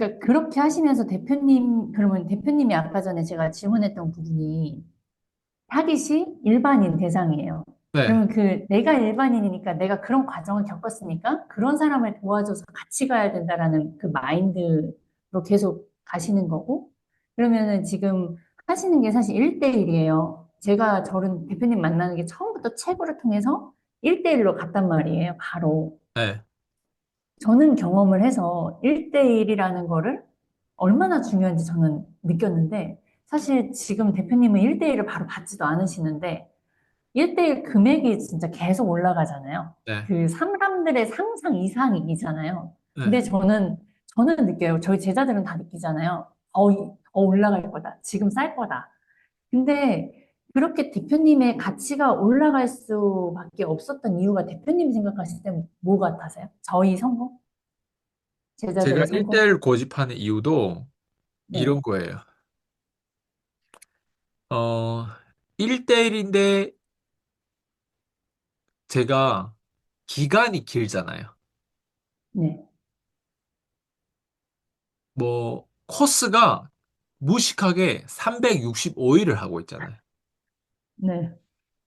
그러니까 그렇게 하시면서 대표님, 그러면 대표님이 아까 전에 제가 질문했던 부분이 타깃이 일반인 대상이에요. 네. 그러면 그 내가 일반인이니까 내가 그런 과정을 겪었으니까 그런 사람을 도와줘서 같이 가야 된다라는 그 마인드로 계속 가시는 거고, 그러면은 지금 하시는 게 사실 1대1이에요. 제가 저런 대표님 만나는 게 처음부터 최고를 통해서 1대1로 갔단 말이에요, 바로. 네. 저는 경험을 해서 1대1이라는 거를 얼마나 중요한지 저는 느꼈는데, 사실 지금 대표님은 1대1을 바로 받지도 않으시는데, 1대1 금액이 진짜 계속 올라가잖아요. 네. 그 사람들의 상상 이상이잖아요. 네. 근데 저는 느껴요. 저희 제자들은 다 느끼잖아요. 더 올라갈 거다. 지금 쌀 거다. 근데 그렇게 대표님의 가치가 올라갈 수밖에 없었던 이유가 대표님이 생각하실 때 뭐 같아세요? 저희 성공? 제가 제자들의 성공? 1대1 고집하는 이유도 이런 네, 거예요. 어, 1대1인데 제가 기간이 길잖아요. 네, 뭐, 코스가 무식하게 365일을 하고 있잖아요. 네.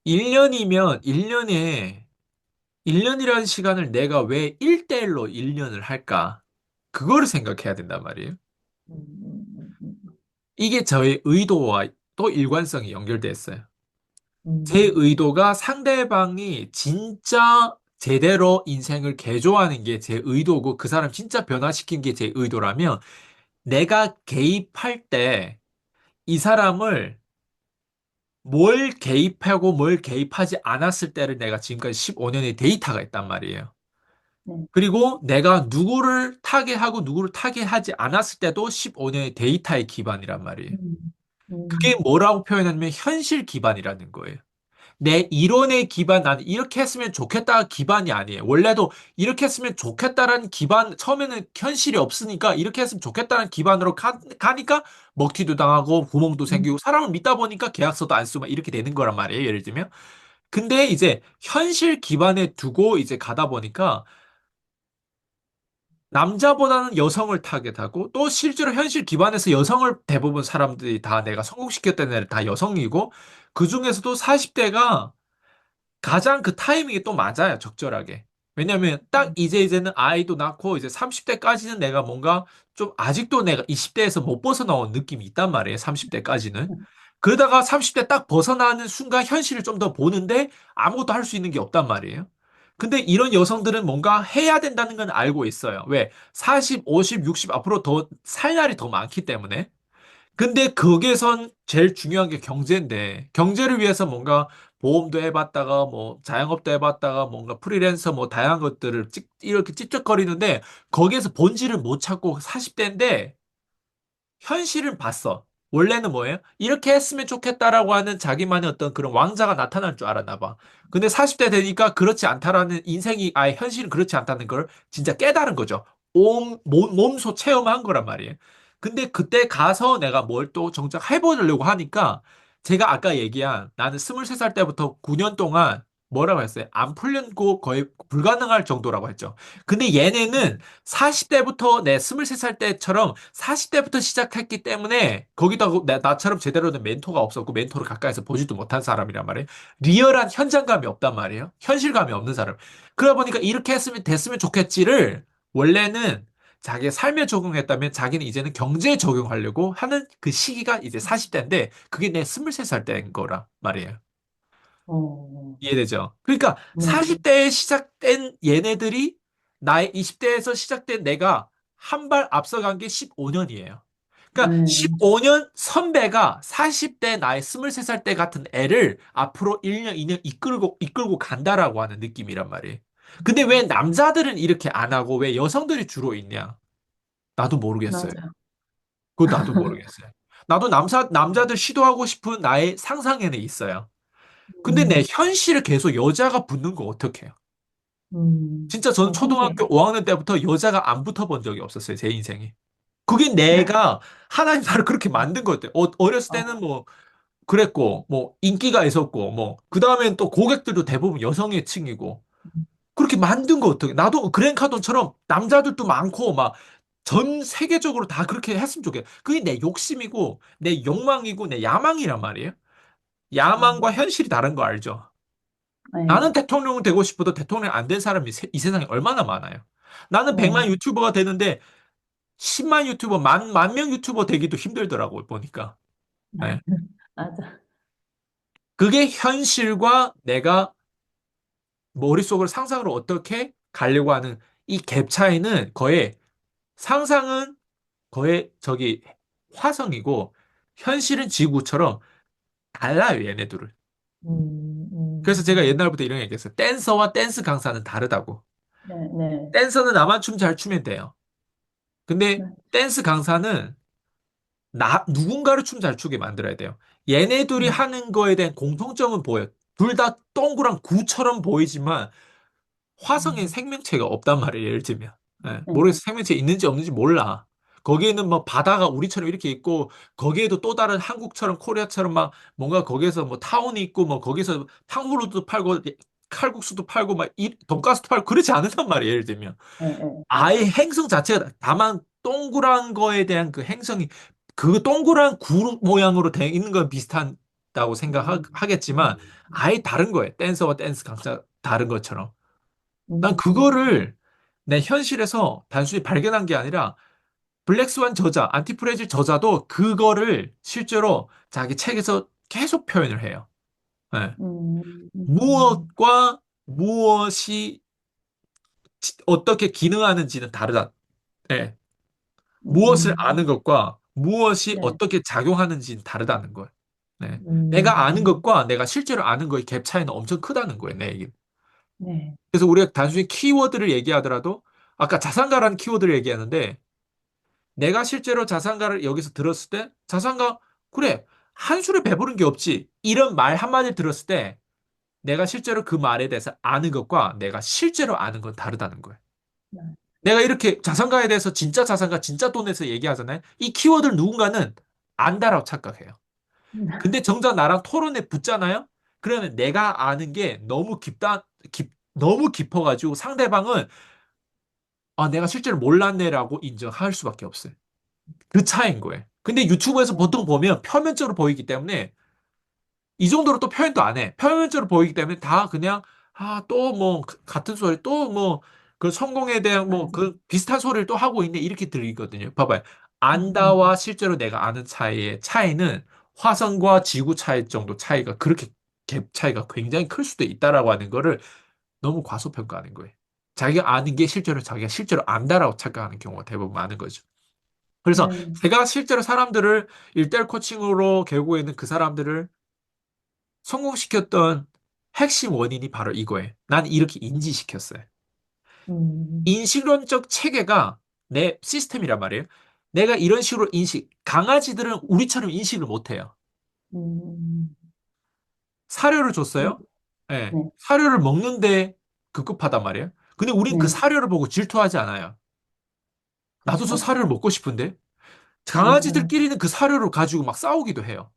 1년이면 1년이라는 시간을 내가 왜 1대1로 1년을 할까? 그거를 생각해야 된단 말이에요. 음, 음, 이게 저의 의도와 또 일관성이 연결돼 있어요. 제 음, 의도가 상대방이 진짜 제대로 인생을 개조하는 게 제 의도고 그 사람 진짜 변화시킨 게 제 의도라면 내가 개입할 때 이 사람을 뭘 개입하고 뭘 개입하지 않았을 때를 내가 지금까지 15년의 데이터가 있단 말이에요. 네, 그리고 내가 누구를 타겟하고 누구를 타겟하지 않았을 때도 15년의 데이터의 기반이란 말이에요. 음, 그게 음, 뭐라고 표현하냐면 현실 기반이라는 거예요. 내 이론의 기반, 나는 이렇게 했으면 좋겠다 기반이 아니에요. 원래도 이렇게 했으면 좋겠다라는 기반, 처음에는 현실이 없으니까 이렇게 했으면 좋겠다는 기반으로 가니까 먹튀도 당하고 구멍도 음, 생기고 사람을 믿다 보니까 계약서도 안 쓰고 막 이렇게 되는 거란 말이에요. 예를 들면. 근데 이제 현실 기반에 두고 이제 가다 보니까 남자보다는 여성을 타겟하고 또 실제로 현실 기반에서 여성을 대부분 사람들이 다 내가 성공시켰다는 애들 다 여성이고 그 중에서도 40대가 가장 그 타이밍이 또 맞아요, 적절하게. 왜냐면 딱 이제는 아이도 낳고 이제 30대까지는 내가 뭔가 좀 아직도 내가 20대에서 못 벗어나온 느낌이 있단 말이에요, 30대까지는. 그러다가 30대 딱 벗어나는 순간 현실을 좀 더 보는데 아무것도 할 수 있는 게 없단 말이에요. 근데 이런 여성들은 뭔가 해야 된다는 건 알고 있어요. 왜? 40, 50, 60 앞으로 더 살 날이 더 많기 때문에. 근데 거기에선 제일 중요한 게 경제인데, 경제를 위해서 뭔가 보험도 해봤다가, 뭐, 자영업도 해봤다가, 뭔가 프리랜서 뭐, 다양한 것들을 이렇게 찝쩍거리는데, 거기에서 본질을 못 찾고 40대인데, 현실을 봤어. 원래는 뭐예요? 이렇게 했으면 좋겠다라고 하는 자기만의 어떤 그런 왕자가 나타날 줄 알았나 봐. 근데 40대 되니까 그렇지 않다라는 인생이 아예 현실은 그렇지 않다는 걸 진짜 깨달은 거죠. 몸소 체험한 거란 말이에요. 근데 그때 가서 내가 뭘 또 정작 해보려고 하니까 제가 아까 얘기한 나는 23살 때부터 9년 동안 뭐라고 했어요? 안 풀렸고 거의 불가능할 정도라고 했죠. 근데 얘네는 40대부터 내 23살 때처럼 40대부터 시작했기 때문에 거기다 나처럼 제대로 된 멘토가 없었고 멘토를 가까이서 보지도 못한 사람이란 말이에요. 리얼한 현장감이 없단 말이에요. 현실감이 없는 사람. 그러다 보니까 이렇게 했으면 됐으면 좋겠지를 원래는 자기의 삶에 적용했다면 자기는 이제는 경제에 적용하려고 하는 그 시기가 이제 40대인데 그게 내 23살 때인 거란 말이에요. 어, 이해되죠? 그러니까 네, 40대에 시작된 얘네들이 나의 20대에서 시작된 내가 한 발 앞서간 게 15년이에요. 그러니까 네, 15년 선배가 40대 나의 23살 때 같은 애를 앞으로 1년, 2년 이끌고 간다라고 하는 느낌이란 말이에요. 근데 왜 남자들은 이렇게 안 하고 왜 여성들이 주로 있냐? 나도 모르겠어요. 맞아. 그거 나도 모르겠어요. 나도 남자들 시도하고 싶은 나의 상상에는 있어요. 근데 내 음, 현실을 계속 여자가 붙는 거 어떡해요? 진짜 저는 신기해. 초등학교 5학년 때부터 여자가 안 붙어 본 적이 없었어요, 제 인생에. 그게 네. 내가 하나님 나를 그렇게 만든 것 같아요. 어렸을 때는 어, 뭐 그랬고, 뭐 인기가 있었고, 뭐 그 다음엔 또 고객들도 대부분 여성의 층이고 그렇게 만든 거 어떡해? 나도 그랜카돈처럼 남자들도 많고 막 전 세계적으로 다 그렇게 했으면 좋겠어. 그게 내 욕심이고, 내 욕망이고, 내 야망이란 말이에요. 야망과 음, 현실이 다른 거 알죠? 네, 나는 대통령은 되고 싶어도 대통령 안 된 사람이 이 세상에 얼마나 많아요. 나는 100만 네, 유튜버가 되는데 10만 유튜버, 만 명 유튜버 되기도 힘들더라고요, 보니까. 예. 맞아. 그게 현실과 내가 머릿속으로 상상으로 어떻게 가려고 하는 이 갭 차이는 거의 상상은 거의 저기 화성이고 현실은 지구처럼 달라요, 얘네들은. 음, 그래서 제가 음, 옛날부터 이런 얘기했어요. 댄서와 댄스 강사는 다르다고. 네, 네, 댄서는 나만 춤 잘 추면 돼요. 근데 네, 댄스 강사는 누군가를 춤 잘 추게 만들어야 돼요. 얘네들이 네, 하는 거에 대한 공통점은 보여요. 둘 다 동그란 구처럼 보이지만 화성엔 음, 생명체가 없단 말이에요, 예를 들면. 예, 네, 모르겠어. 생명체 있는지 없는지 몰라. 거기에는 뭐 바다가 우리처럼 이렇게 있고, 거기에도 또 다른 한국처럼 코리아처럼 막 뭔가 거기에서 뭐 타운이 있고, 뭐 거기서 탕후루도 팔고, 칼국수도 팔고, 막 돈가스도 팔고, 그렇지 않단 말이에요, 예를 들면. 네, 네, 아예 행성 자체가 다만 동그란 거에 대한 그 행성이 그 동그란 구 모양으로 돼 있는 건 비슷하다고 음, 생각하겠지만 음, 아예 다른 거예요. 댄서와 댄스 강사 다른 것처럼. 난 음, 그거를 내 현실에서 단순히 발견한 게 아니라 블랙스완 저자, 안티프레질 저자도 그거를 실제로 자기 책에서 계속 표현을 해요. 예. 무엇과 무엇이 어떻게 기능하는지는 다르다. 예. 무엇을 아는 음, 것과 무엇이 네, 어떻게 작용하는지는 다르다는 거예요. 네. 내가 아는 음, 것과 내가 실제로 아는 거의 갭 차이는 엄청 크다는 거예요, 내 얘기는. 네, 그래서 우리가 단순히 키워드를 얘기하더라도 아까 자산가라는 키워드를 얘기하는데 내가 실제로 자산가를 여기서 들었을 때 자산가 그래 한술에 배부른 게 없지 이런 말 한마디 들었을 때 내가 실제로 그 말에 대해서 아는 것과 내가 실제로 아는 건 다르다는 거예요. 네, 내가 이렇게 자산가에 대해서 진짜 자산가, 진짜 돈에서 얘기하잖아요. 이 키워드를 누군가는 안다라고 착각해요. 근데 정작 나랑 토론에 붙잖아요? 그러면 내가 아는 게 너무 깊어가지고 상대방은 내가 실제로 몰랐네라고 인정할 수밖에 없어요. 그 차이인 거예요. 근데 유튜브에서 네, 보통 보면 표면적으로 보이기 때문에 이 정도로 또 표현도 안 해. 표면적으로 보이기 때문에 다 그냥, 또 뭐, 같은 소리, 또 뭐, 그 성공에 대한 뭐, 네, 그 비슷한 소리를 또 하고 있네. 이렇게 들리거든요. 봐봐요. 음, 안다와 실제로 내가 아는 차이의 차이는 화성과 지구 차이 정도 차이가 그렇게 갭 차이가 굉장히 클 수도 있다라고 하는 거를 너무 과소평가하는 거예요. 자기가 아는 게 실제로 자기가 실제로 안다라고 착각하는 경우가 대부분 많은 거죠. 그래서 네, 제가 실제로 사람들을 1대1 코칭으로 계고 있는 그 사람들을 성공시켰던 핵심 원인이 바로 이거예요. 난 이렇게 인지시켰어요. 음, 인식론적 체계가 내 시스템이란 말이에요. 내가 이런 식으로 강아지들은 우리처럼 인식을 못해요. 음, 사료를 네, 줬어요? 네. 네, 사료를 먹는데 급급하단 말이에요. 근데 우린 그 네, 사료를 보고 질투하지 않아요. 나도 저 그렇죠. 사료를 먹고 싶은데. 맞아요. 강아지들끼리는 그 사료를 가지고 막 싸우기도 해요.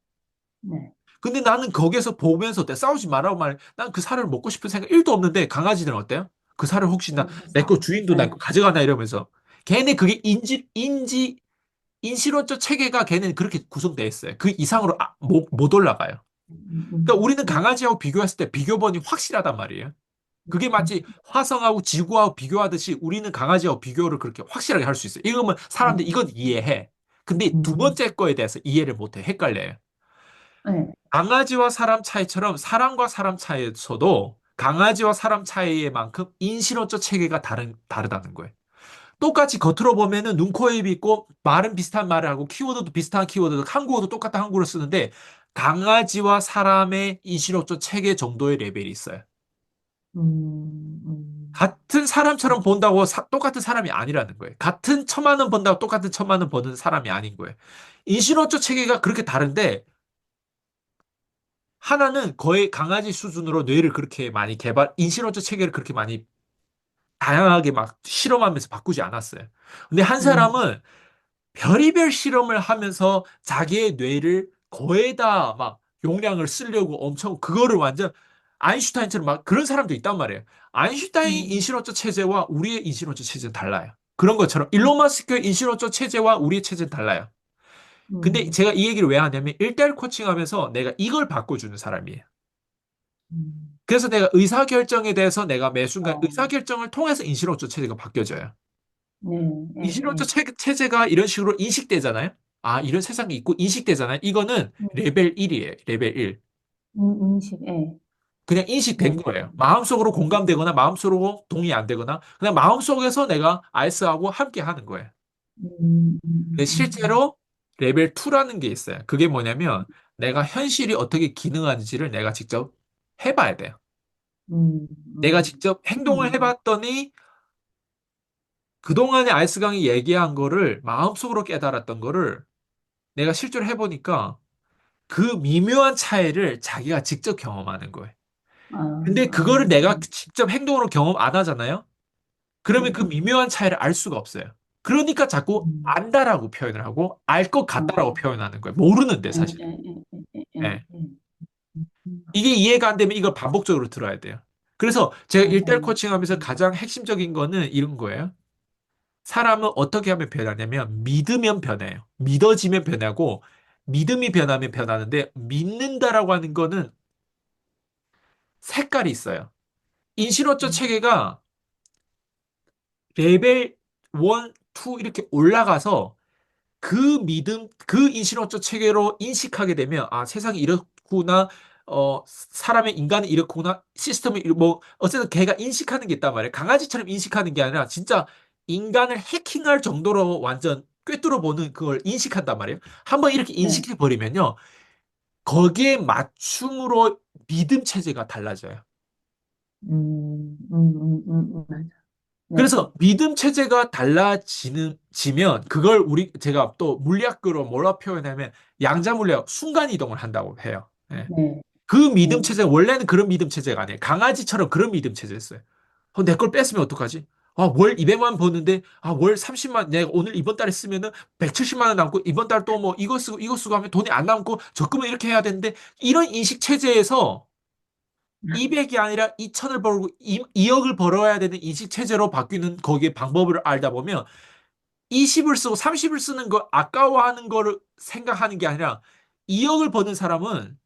네, 근데 나는 거기서 보면서 내 싸우지 말라고 난 그 사료를 먹고 싶은 생각 1도 없는데 강아지들은 어때요? 그 사료 혹시 내 거 싸워. 주인도 내 네, 거 가져가나 이러면서 걔네 그게 인식론적 체계가 걔네는 그렇게 구성되어 있어요. 그 이상으로 못 올라가요. 그러니까 우리는 네, 강아지하고 비교했을 때 비교본이 확실하단 말이에요. 그게 마치 화성하고 지구하고 비교하듯이 우리는 강아지하고 비교를 그렇게 확실하게 할 수 있어요. 이러면 사람들 이건 이해해. 근데 두 음, 번째 거에 대해서 이해를 못해. 헷갈려요. 네, 강아지와 사람 차이처럼 사람과 사람 차이에서도 강아지와 사람 차이만큼 인신어적 체계가 다르다는 거예요. 똑같이 겉으로 보면은 눈, 코, 입이 있고 말은 비슷한 말을 하고 키워드도 비슷한 키워드, 한국어도 똑같은 한국어를 쓰는데 강아지와 사람의 인신어적 체계 정도의 레벨이 있어요. 음, 음, 같은 사람처럼 본다고 똑같은 사람이 아니라는 거예요. 같은 천만 원 번다고 똑같은 천만 원 버는 사람이 아닌 거예요. 인신어적 체계가 그렇게 다른데 하나는 거의 강아지 수준으로 뇌를 그렇게 많이 인신어적 체계를 그렇게 많이 다양하게 막 실험하면서 바꾸지 않았어요. 근데 한 음, 사람은 별의별 실험을 하면서 자기의 뇌를 거의 다 막 용량을 쓰려고 엄청 그거를 완전 아인슈타인처럼 막 그런 사람도 있단 말이에요. 아인슈타인 음, 인신어적 체제와 우리의 인신어적 체제는 달라요. 그런 것처럼 일론 머스크의 인신어조 체제와 우리의 체제는 달라요. 근데 음, 제가 이 얘기를 왜 하냐면 1대1 코칭하면서 내가 이걸 바꿔주는 사람이에요. 음. 그래서 내가 의사결정에 대해서 내가 매 순간 어, 의사결정을 통해서 인신어조 체제가 바뀌어져요. 네, 네, 인신어조 네. 체제가 이런 식으로 인식되잖아요. 아, 이런 세상이 있고 인식되잖아요. 이거는 음, 레벨 1이에요. 레벨 1. 인식, 예, 그냥 네. 인식된 거예요. 마음속으로 공감되거나 마음속으로 동의 안 되거나 그냥 마음속에서 내가 알스하고 함께 하는 거예요. 근데 음. 실제로 레벨 2라는 게 있어요. 그게 뭐냐면 내가 현실이 어떻게 기능하는지를 내가 직접 해봐야 돼요. 음, 내가 음, 직접 행동을 음, 해봤더니 그동안에 알스강이 얘기한 거를 마음속으로 깨달았던 거를 내가 실제로 해보니까 그 미묘한 차이를 자기가 직접 경험하는 거예요. 아, 근데 아, 그거를 내가 직접 행동으로 경험 안 하잖아요? 그러면 그 네, 미묘한 차이를 알 수가 없어요. 그러니까 자꾸 음, 안다라고 표현을 하고 알 것 아, 같다라고 표현하는 거예요. 모르는데 예, 사실. 예, 예, 예, 예, 예. 예, 이게 이해가 안 되면 이걸 반복적으로 들어야 돼요. 그래서 제가 일대일 어, 코칭하면서 가장 핵심적인 거는 이런 거예요. 사람은 어떻게 하면 변하냐면 믿으면 변해요. 믿어지면 변하고 믿음이 변하면 변하는데 믿는다라고 하는 거는 색깔이 있어요. 인신어쩌 체계가 레벨 1, 2 이렇게 올라가서 그 믿음, 그 인신어쩌 체계로 인식하게 되면 아 세상이 이렇구나, 사람의 인간은 이렇구나, 시스템이 뭐 어쨌든 걔가 인식하는 게 있단 말이에요. 강아지처럼 인식하는 게 아니라 진짜 인간을 해킹할 정도로 완전 꿰뚫어 보는 그걸 인식한단 말이에요. 한번 이렇게 네, 인식해 버리면요, 거기에 맞춤으로 믿음 체제가 달라져요. 맞아. 네, 그래서 믿음 체제가 지면 그걸 제가 또 물리학으로 뭐라 표현하면 양자 물리학 순간 이동을 한다고 해요. 예. 네, 그 믿음 네, 체제가 원래는 그런 믿음 체제가 아니에요. 강아지처럼 그런 믿음 체제였어요. 내 걸 뺐으면 어떡하지? 월 200만 버는데, 월 30만, 내가 오늘 이번 달에 쓰면은 170만 원 남고, 이번 달 또 뭐 이거 쓰고 하면 돈이 안 남고, 적금을 이렇게 해야 되는데, 이런 인식 체제에서 200이 아니라 2천을 벌고 2억을 벌어야 되는 인식 체제로 바뀌는 거기에 방법을 알다 보면 20을 쓰고 30을 쓰는 거 아까워하는 거를 생각하는 게 아니라 2억을 버는 사람은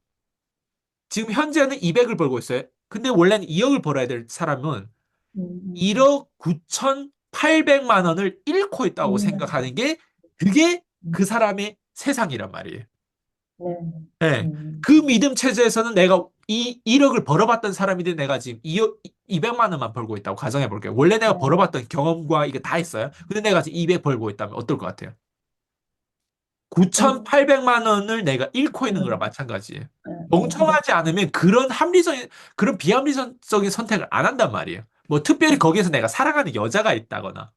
지금 현재는 200을 벌고 있어요. 근데 원래는 2억을 벌어야 될 사람은 음, 1억 9,800만 원을 잃고 있다고 음, 생각하는 게 그게 음, 그 사람의 세상이란 말이에요. 네, 네. 그 믿음 체제에서는 내가 이 1억을 벌어봤던 사람인데 내가 지금 2억, 200만 원만 벌고 있다고 가정해 볼게요. 원래 내가 네, 벌어봤던 경험과 이게 다 있어요. 근데 내가 지금 200 벌고 있다면 어떨 것 같아요? 좀, 9,800만 원을 내가 잃고 있는 거랑 네, 마찬가지예요. 네, 네, 멍청하지 않으면 그런 비합리적인 선택을 안 한단 말이에요. 뭐 특별히 거기에서 내가 사랑하는 여자가 있다거나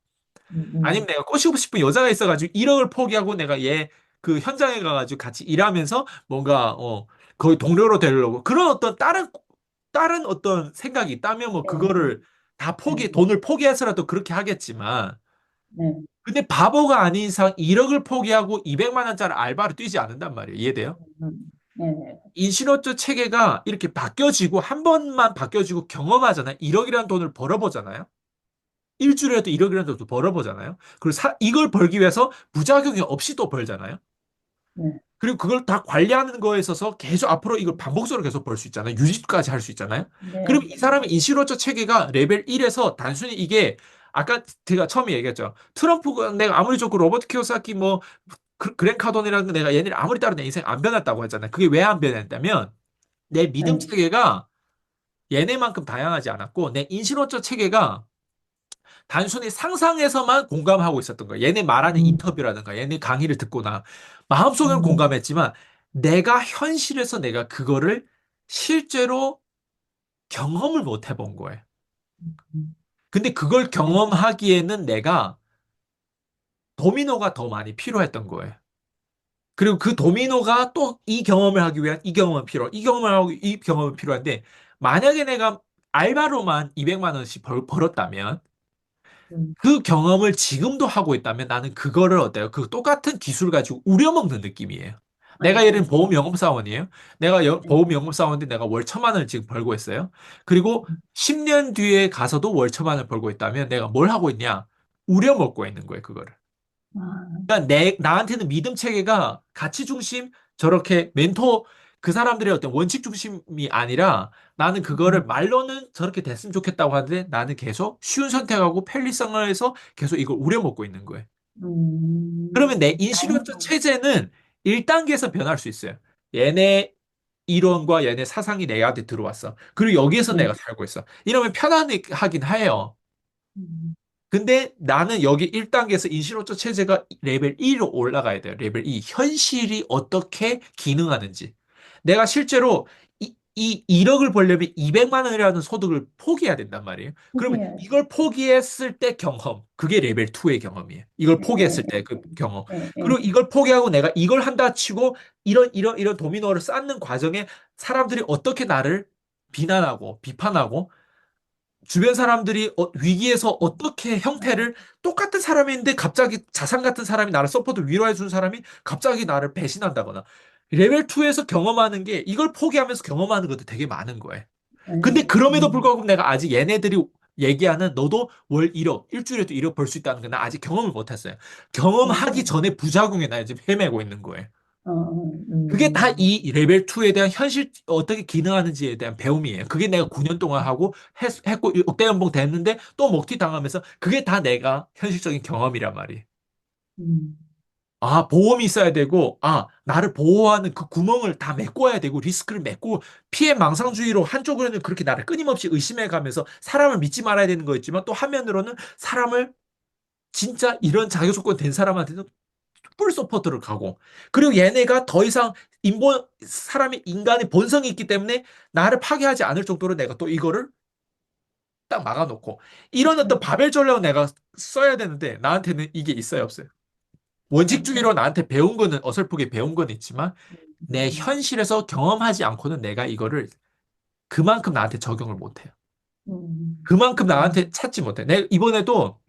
아니면 음, 내가 꼬시고 싶은 여자가 있어가지고 1억을 포기하고 내가 얘 그 현장에 가가지고 같이 일하면서 뭔가 거의 동료로 되려고 그런 어떤 다른 어떤 생각이 있다면 뭐 네, 그거를 다 네, 돈을 포기해서라도 그렇게 하겠지만 네, 근데 바보가 아닌 이상 1억을 포기하고 200만 원짜리 알바를 뛰지 않는단 말이에요. 이해돼요? 네, 네, 인신어조 체계가 이렇게 바뀌어지고 한 번만 바뀌어지고 경험하잖아요. 1억이라는 돈을 벌어보잖아요. 일주일에도 1억이라는 돈을 벌어보잖아요. 그리고 이걸 벌기 위해서 부작용이 없이 또 벌잖아요. 네, 그리고 그걸 다 관리하는 거에 있어서 계속 앞으로 이걸 반복적으로 계속 벌 수 있잖아요. 유지까지 할 수 있잖아요. 네, 그럼 이 사람의 인시로처 체계가 레벨 1에서 단순히 이게 아까 제가 처음에 얘기했죠. 트럼프가 내가 아무리 좋고 로버트 키오사키 뭐 그랜 카돈이라는 내가 얘네를 아무리 따로 내 인생 안 변했다고 했잖아요. 그게 왜 안 변했냐면 내 믿음 네, 체계가 얘네만큼 다양하지 않았고 내 인신어적 체계가 단순히 상상에서만 공감하고 있었던 거예요. 얘네 말하는 음, 인터뷰라든가 얘네 강의를 듣거나 마음속에는 음, 공감했지만 내가 현실에서 내가 그거를 실제로 경험을 못 해본 거예요. 음, 근데 그걸 네, 경험하기에는 내가 도미노가 더 많이 필요했던 거예요. 그리고 그 도미노가 또 이 경험을 하기 위한 이 경험은 이 경험을 하고 이 경험은 필요한데 만약에 내가 알바로만 200만 원씩 벌었다면 음, 그 경험을 지금도 하고 있다면 나는 그거를 어때요? 그 똑같은 기술 가지고 우려먹는 느낌이에요. 내가 예를 들면 네, 보험 영업사원이에요. 내가 네, 보험 영업사원인데 내가 월 1,000만 원을 지금 벌고 있어요. 그리고 10년 뒤에 가서도 월 1,000만 원을 벌고 있다면 내가 뭘 하고 있냐? 우려먹고 있는 거예요, 그거를. 아, 그러니까 나한테는 믿음 체계가 가치 중심, 저렇게 멘토, 그 사람들의 어떤 원칙 중심이 아니라 나는 그거를 음, 말로는 저렇게 됐으면 좋겠다고 하는데 나는 계속 쉬운 선택하고 편리성을 해서 계속 이걸 우려먹고 있는 거예요. 그러면 내 인식론적 다양성. 체제는 1단계에서 변할 수 있어요. 얘네 이론과 얘네 사상이 내한테 들어왔어. 그리고 여기에서 네. 내가 살고 있어. 이러면 편안하긴 해요. 음, 근데 나는 여기 1단계에서 인신호적 체제가 레벨 2로 올라가야 돼요. 레벨 2. 현실이 어떻게 기능하는지. 내가 실제로 이 1억을 벌려면 200만 원이라는 소득을 포기해야 된단 말이에요. 그러면 포기해야죠. 이걸 포기했을 때 경험. 그게 레벨 2의 경험이에요. 이걸 네, 포기했을 네, 때 그 경험. 네, 네, 그리고 이걸 포기하고 내가 이걸 한다 치고 이런 도미노를 쌓는 과정에 사람들이 어떻게 나를 비난하고 비판하고 주변 사람들이 위기에서 어떻게 형태를 똑같은 사람인데 갑자기 자산 같은 사람이 나를 서포트 위로해 준 사람이 갑자기 나를 배신한다거나 레벨 2에서 경험하는 게 이걸 포기하면서 경험하는 것도 되게 많은 거예요. 네, 근데 그럼에도 불구하고 내가 아직 얘네들이 얘기하는 너도 월 1억, 일주일에도 1억 벌 수 있다는 건 나 아직 경험을 못 했어요. 경험하기 맞아요. 전에 부작용에 나 지금 헤매고 있는 거예요. 그게 다 음, 이 레벨 2에 대한 현실 어떻게 기능하는지에 대한 배움이에요. 그게 내가 9년 동안 하고 했고 억대 연봉 됐는데 또 먹튀 당하면서 그게 다 내가 현실적인 경험이란 말이에요. 음, 아, 보험이 있어야 되고, 아, 나를 보호하는 그 구멍을 다 메꿔야 되고, 리스크를 메꾸고, 피해 망상주의로 한쪽으로는 그렇게 나를 끊임없이 의심해 가면서 사람을 믿지 말아야 되는 거였지만 또 한면으로는 사람을 진짜 이런 자기 조건 된 사람한테는 풀 서포트를 가고 그리고 얘네가 더 이상 사람이 인간의 본성이 있기 때문에 나를 파괴하지 않을 정도로 내가 또 이거를 딱 막아놓고 이런 어떤 음, 바벨 전략을 내가 써야 되는데 나한테는 이게 있어요 없어요. 원칙주의로 없어요. 나한테 배운 거는 어설프게 배운 건 있지만 내 음, 현실에서 경험하지 않고는 내가 이거를 그만큼 나한테 적용을 못해요. 그만큼 나한테 음, 찾지 못해. 내 이번에도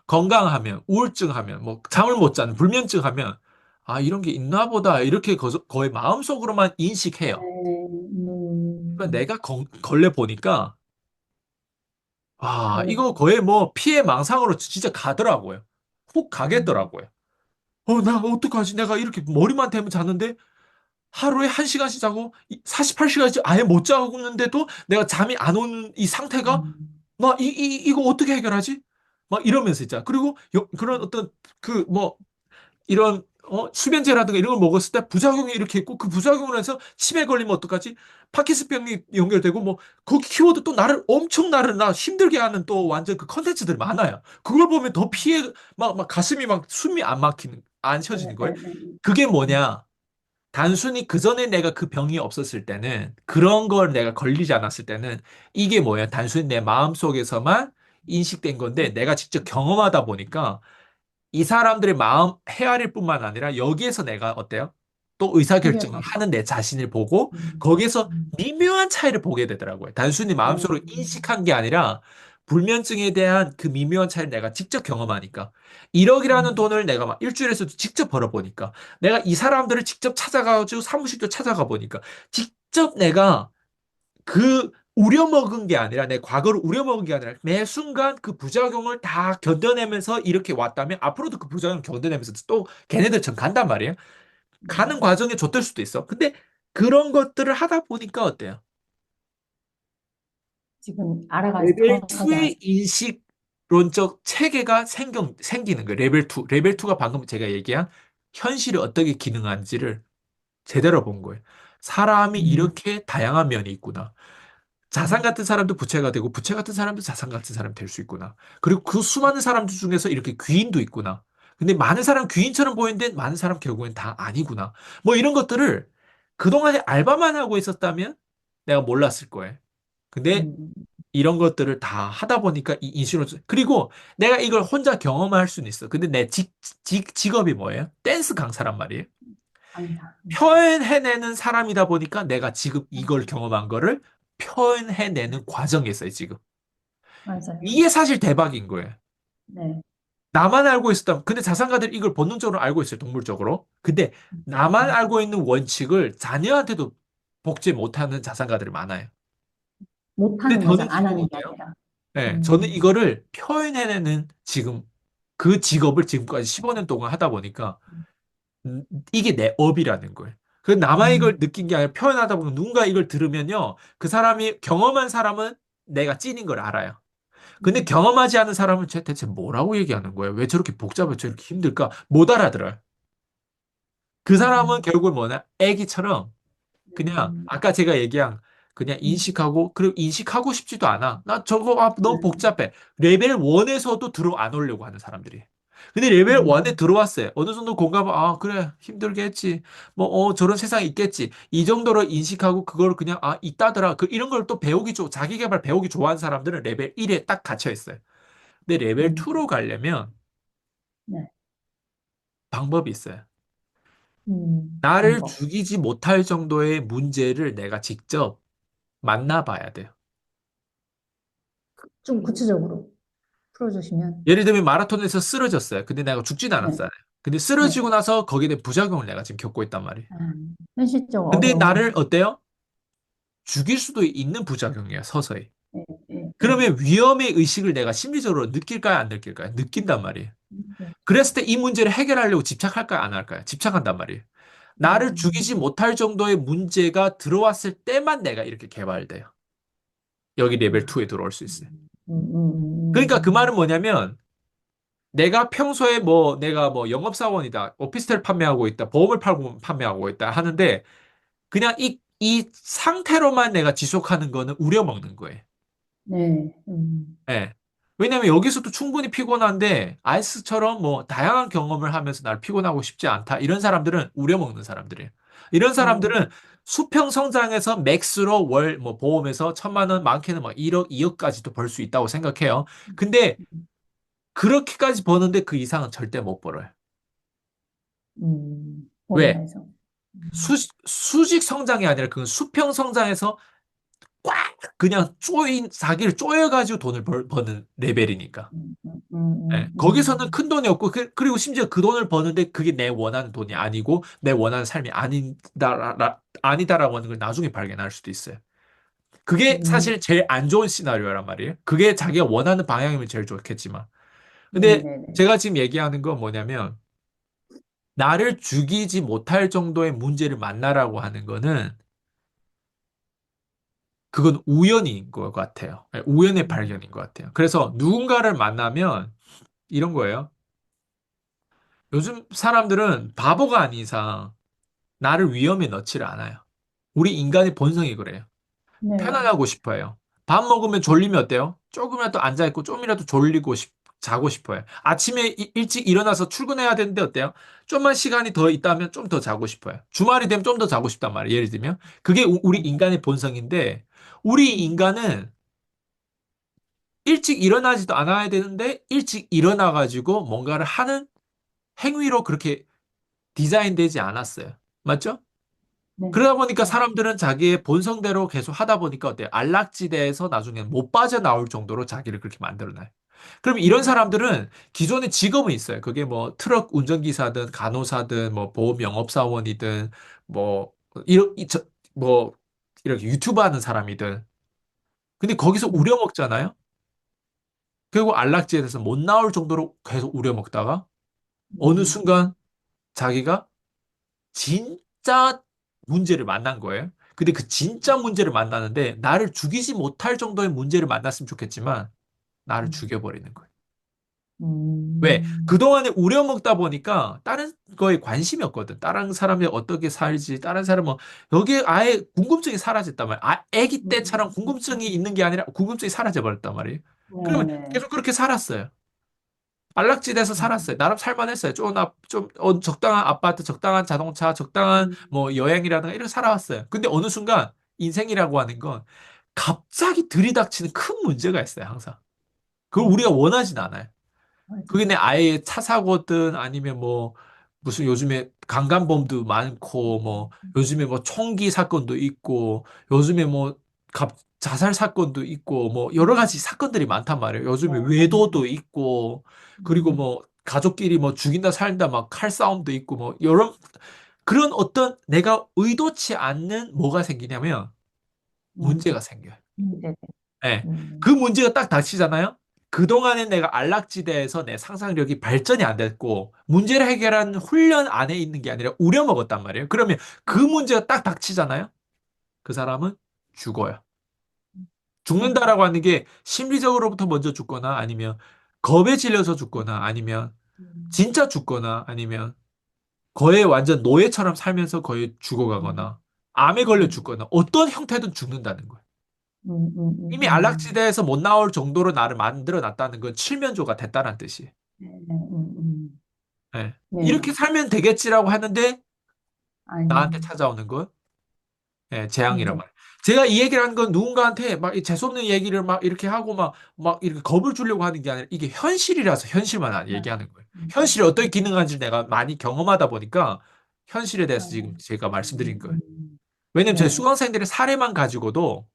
건강하면, 우울증 하면, 뭐, 잠을 못 자는, 불면증 하면, 아, 이런 게 있나 보다. 이렇게 거의 마음속으로만 네, 인식해요. 그러니까 음, 내가 걸려 보니까, 아, 다르죠. 이거 거의 뭐 피해 망상으로 진짜 가더라고요. 훅 음, 가겠더라고요. 나 어떡하지? 내가 이렇게 머리만 대면 자는데 하루에 1시간씩 자고 48시간씩 아예 못 자고있는데도 내가 잠이 안 오는 이 상태가 음, 막 이거 어떻게 해결하지? 막 이러면서 있잖아. 그리고 그런 어떤 뭐 이런 수면제라든가 이런 걸 먹었을 때 부작용이 이렇게 있고 그 부작용을 해서 치매 걸리면 어떡하지? 파킨슨병이 연결되고 뭐 거기 키워드 또 나 힘들게 하는 또 완전 그 컨텐츠들이 많아요. 그걸 보면 더 피해 막 가슴이 막 숨이 안 막히는 안 네, 쉬어지는 네, 거예요. 네. 그게 음, 뭐냐? 단순히 그 전에 내가 그 병이 없었을 때는 그런 걸 내가 걸리지 않았을 때는 이게 뭐야? 단순히 내 마음속에서만 인식된 건데 내가 직접 경험하다 보니까 이 사람들의 마음 헤아릴 뿐만 아니라 여기에서 내가 어때요? 또 의사결정을 해결하고. 하는 내 자신을 보고 음, 거기에서 음, 미묘한 차이를 보게 되더라고요. 단순히 마음속으로 인식한 게 아니라 불면증에 대한 그 미묘한 차이를 내가 직접 경험하니까 1억이라는 음, 돈을 내가 막 일주일에서도 직접 벌어보니까 내가 이 사람들을 직접 찾아가지고 사무실도 찾아가 보니까 직접 내가 그 우려먹은 게 아니라 내 과거를 우려먹은 게 아니라 매 순간 그 부작용을 다 견뎌내면서 이렇게 왔다면 앞으로도 그 부작용 견뎌내면서 또 걔네들처럼 간단 말이에요. 가는 과정에 좆될 수도 있어. 근데 그런 것들을 하다 보니까 어때요? 지금 알아가서 레벨 정확하게 2의 인식론적 체계가 생기는 거예요. 레벨 2. 레벨 2가 방금 제가 얘기한 현실이 어떻게 기능하는지를 제대로 본 거예요. 사람이 음, 이렇게 다양한 면이 있구나. 자산 음, 같은 사람도 부채가 되고 부채 같은 사람도 자산 같은 사람이 될 수 있구나. 그리고 그 수많은 사람들 중에서 이렇게 귀인도 있구나. 근데 많은 사람 귀인처럼 보이는데 많은 사람 결국엔 다 아니구나. 뭐 이런 것들을 그동안에 알바만 하고 있었다면 내가 몰랐을 거예요. 근데 음, 이런 것들을 다 하다 보니까 이 인식으로 그리고 내가 이걸 혼자 경험할 수는 있어. 근데 내 직업이 뭐예요? 댄스 강사란 말이에요. 강사. 표현해내는 사람이다 보니까 내가 지금 이걸 경험한 거를 표현해내는 과정에 있어요, 지금. 맞아요. 이게 사실 대박인 거예요. 네. 나만 알고 있었다면, 근데 자산가들이 이걸 본능적으로 알고 있어요, 동물적으로. 근데 나만 음. 알고 있는 원칙을 자녀한테도 복제 못하는 자산가들이 많아요. 근데 못하는 더 거죠. 웃긴 안 건 하는 게 어때요? 아니라. 예, 저는 음, 이거를 표현해내는 지금 그 직업을 지금까지 15년 동안 하다 보니까 음, 이게 내 업이라는 거예요. 그 나만 음, 이걸 느낀 게 아니라 표현하다 보면 누군가 이걸 들으면요. 그 사람이 경험한 사람은 내가 찐인 걸 알아요. 근데 음, 경험하지 않은 사람은 대체 뭐라고 얘기하는 거예요? 왜 저렇게 복잡해, 저렇게 힘들까? 못 알아들어요. 그 사람은 음, 결국 뭐냐? 애기처럼 그냥 음, 아까 제가 얘기한 그냥 음, 인식하고 그리고 인식하고 싶지도 않아. 나 저거 너무 음, 복잡해. 레벨 1에서도 들어 안 오려고 하는 사람들이. 근데 레벨 1에 음, 들어왔어요. 어느 정도 공감을 그래 힘들겠지. 뭐 저런 세상이 있겠지. 이 정도로 인식하고 그걸 그냥 있다더라. 이런 걸 또 자기 개발 배우기 좋아하는 사람들은 레벨 1에 딱 갇혀 있어요. 근데 레벨 음, 2로 가려면 네, 방법이 있어요. 나를 방법. 죽이지 못할 정도의 문제를 내가 직접 만나봐야 돼요. 좀 구체적으로 풀어주시면. 예를 들면 마라톤에서 쓰러졌어요. 근데 내가 죽진 네, 않았어요. 근데 네. 쓰러지고 나서 거기에 대한 부작용을 내가 지금 겪고 있단 말이에요. 아, 현실적 근데 나를 어려움. 어때요? 죽일 수도 있는 부작용이에요, 서서히. 네, 네, 네. 그러면 위험의 의식을 내가 심리적으로 느낄까요, 안 느낄까요? 느낀단 말이에요. 네. 그랬을 때 이 문제를 해결하려고 집착할까요, 안 할까요? 집착한단 말이에요. 나를 음, 죽이지 못할 정도의 문제가 들어왔을 때만 내가 이렇게 개발돼요. 여기 레벨 아, 2에 들어올 수 있어요. 그러니까 그 말은 음, 뭐냐면 내가 평소에 내가 뭐 영업사원이다, 오피스텔 판매하고 있다, 보험을 팔고 판매하고 있다 하는데 그냥 이 상태로만 내가 지속하는 거는 우려먹는 거예요. 네, 예. 왜냐면 여기서도 충분히 피곤한데 아이스처럼 다양한 경험을 하면서 날 피곤하고 싶지 않다. 이런 사람들은 우려먹는 사람들이에요. 이런 네, 사람들은 수평 성장해서 맥스로 월 보험에서 1,000만 원, 많게는 막 1억, 2억까지도 벌 수 있다고 생각해요. 근데 그렇게까지 버는데 그 이상은 절대 못 벌어요. 왜? 본사에서. 수직 성장이 아니라 그 수평 성장에서 꽉 그냥 자기를 쪼여가지고 돈을 버는 레벨이니까. 예, 거기서는 큰 돈이 없고, 그리고 심지어 그 돈을 버는데 그게 내 원하는 돈이 아니고, 내 원하는 삶이 아니다라고 하는 걸 나중에 발견할 수도 있어요. 그게 음, 사실 제일 안 좋은 시나리오란 말이에요. 그게 자기가 원하는 방향이면 제일 좋겠지만. 근데 네네네. 제가 지금 얘기하는 건 뭐냐면, 나를 죽이지 못할 정도의 문제를 만나라고 하는 거는 그건 우연인 것 같아요. 네, 우연의 음, 발견인 것 같아요. 그래서 누군가를 만나면 이런 거예요. 요즘 사람들은 바보가 아닌 이상 나를 위험에 넣지를 않아요. 우리 인간의 본성이 그래요. 네. 편안하고 싶어요. 밥 먹으면 졸리면 어때요? 조금이라도 앉아있고 좀이라도 자고 싶어요. 아침에 일찍 일어나서 출근해야 되는데 어때요? 좀만 시간이 더 있다면 좀 더 자고 싶어요. 주말이 되면 좀 더 자고 싶단 말이에요. 예를 들면. 그게 우리 네. 인간의 본성인데, 우리 인간은 일찍 일어나지도 않아야 되는데, 일찍 일어나가지고 뭔가를 하는 행위로 그렇게 디자인되지 않았어요. 맞죠? 네. 그러다 보니까 네. 사람들은 자기의 본성대로 계속 하다 보니까 어때요? 안락지대에서 나중엔 못 빠져나올 정도로 자기를 그렇게 만들어놔요. 그럼 이런 음, 사람들은 기존의 직업은 있어요. 그게 트럭 운전기사든 간호사든 보험 영업사원이든 뭐 뭐 이렇게 유튜브 하는 사람이든. 근데 거기서 음, 우려먹잖아요. 결국 안락지에서 못 나올 정도로 계속 우려먹다가 어느 음, 순간 자기가 진짜 문제를 만난 거예요. 근데 그 진짜 문제를 만나는데 나를 죽이지 못할 정도의 문제를 만났으면 좋겠지만 나를 음, 죽여버리는 거예요. 왜? 음, 그동안에 우려먹다 보니까 다른 거에 관심이 없거든. 다른 사람이 어떻게 살지, 다른 사람은 여기에 아예 궁금증이 사라졌단 말이야. 아기 때처럼 궁금증이 있는 게 아니라 궁금증이 사라져버렸단 말이에요. 그러면 네네. 계속 그렇게 살았어요. 안락지대에서 살았어요. 나름 살만했어요. 적당한 아파트, 적당한 자동차, 적당한 음, 여행이라든가 이렇게 살아왔어요. 근데 어느 순간 인생이라고 하는 건 갑자기 들이닥치는 큰 문제가 있어요, 항상. 그걸 우리가 음, 원하진 않아요. 그게 맞아요. 내 아예 차 사고든 아니면 무슨 요즘에 강간범도 많고 요즘에 총기 사건도 있고 요즘에 자살 사건도 있고 여러 가지 사건들이 많단 말이에요. 요즘에 네. 외도도 있고 그리고 음, 가족끼리 죽인다 살린다 막 칼싸움도 있고 여러 그런 어떤 내가 의도치 않는 뭐가 생기냐면 음, 문제가 생겨요. 네네. 예. 그 음, 문제가 딱 닥치잖아요? 그동안엔 내가 안락지대에서 내 상상력이 발전이 안 됐고, 문제를 해결한 훈련 안에 있는 게 아니라 우려먹었단 말이에요. 그러면 그 문제가 딱 닥치잖아요? 그 사람은 죽어요. 음, 죽는다라고 하는 게 심리적으로부터 먼저 죽거나 아니면 겁에 질려서 죽거나 아니면 음, 진짜 죽거나 아니면 거의 완전 노예처럼 살면서 거의 음, 죽어가거나 암에 걸려 음, 죽거나 어떤 형태든 죽는다는 거예요. 음, 음, 이미 음. 안락지대에서 못 나올 정도로 나를 만들어 놨다는 건 칠면조가 됐다는 뜻이에요. 네, 네, 예. 네. 이렇게 살면 되겠지라고 하는데 나한테 아니, 찾아오는 건 예, 재앙이란 네. 말이에요. 제가 이 얘기를 한 건 누군가한테 막 이 재수없는 얘기를 막 이렇게 하고 막 이렇게 겁을 주려고 하는 게 아니라 이게 현실이라서 현실만 아, 얘기하는 거예요. 음, 현실이 어떻게 음, 기능하는지 내가 많이 경험하다 보니까 현실에 아, 대해서 지금 제가 말씀드린 거예요. 왜냐면 제 네. 수강생들의 사례만 가지고도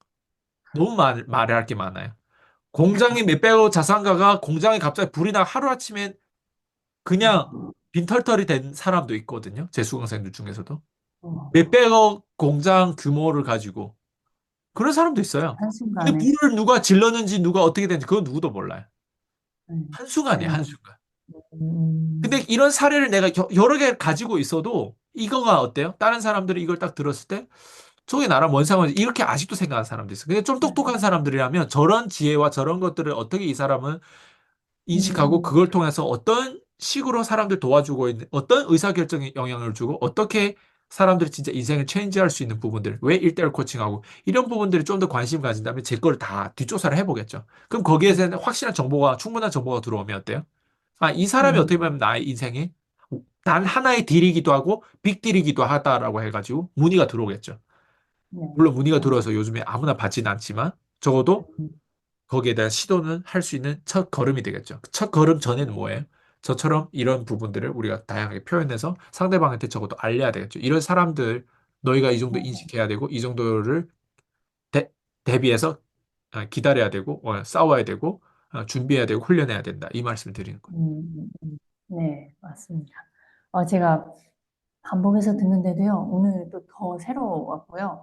너무 말을 할 게 많아요. 공장의 몇백억 자산가가 공장에 갑자기 불이 나 하루아침에 그냥 어, 빈털털이 된 사람도 있거든요. 제 수강생들 중에서도. 어, 몇백억 공장 규모를 가지고 그런 사람도 있어요. 근데 한순간에, 불을 누가 질렀는지 누가 어떻게 됐는지 그건 누구도 몰라요. 네, 한순간이에요, 네. 한순간. 근데 음, 이런 사례를 내가 여러 개 가지고 있어도 이거가 어때요? 다른 사람들이 이걸 딱 들었을 때 저게 나랑 뭔 상관이지? 이렇게 아직도 생각하는 사람도 있어요. 근데 좀 네. 똑똑한 사람들이라면 저런 지혜와 저런 것들을 어떻게 이 사람은 인식하고 음, 그걸 통해서 어떤 식으로 사람들 도와주고 있는 어떤 의사결정에 영향을 주고 어떻게 사람들이 진짜 인생을 체인지할 수 있는 부분들 왜 1대1 코칭하고 이런 부분들이 좀 더 관심 가진다면 제 거를 다 뒷조사를 해보겠죠. 그럼 거기에서는 확실한 정보가 충분한 정보가 들어오면 어때요? 아, 이 사람이 어떻게 음, 보면 나의 인생에 단 하나의 딜이기도 하고 빅딜이기도 하다라고 해가지고 문의가 들어오겠죠. 네, 물론 문의가 네. 들어와서 요즘에 아무나 받지는 않지만 적어도 음, 거기에 대한 시도는 할 수 있는 첫 걸음이 되겠죠. 첫 걸음 전에는 뭐예요? 저처럼 이런 부분들을 우리가 다양하게 표현해서 상대방한테 적어도 알려야 되겠죠. 이런 사람들 너희가 이 정도 네. 인식해야 되고 이 정도를 대, 대비해서 기다려야 되고 싸워야 되고 준비해야 되고 훈련해야 된다. 이 말씀을 드리는 거예요. 네, 맞습니다. 제가 반복해서 듣는데도요, 오늘 또 더 새로웠고요.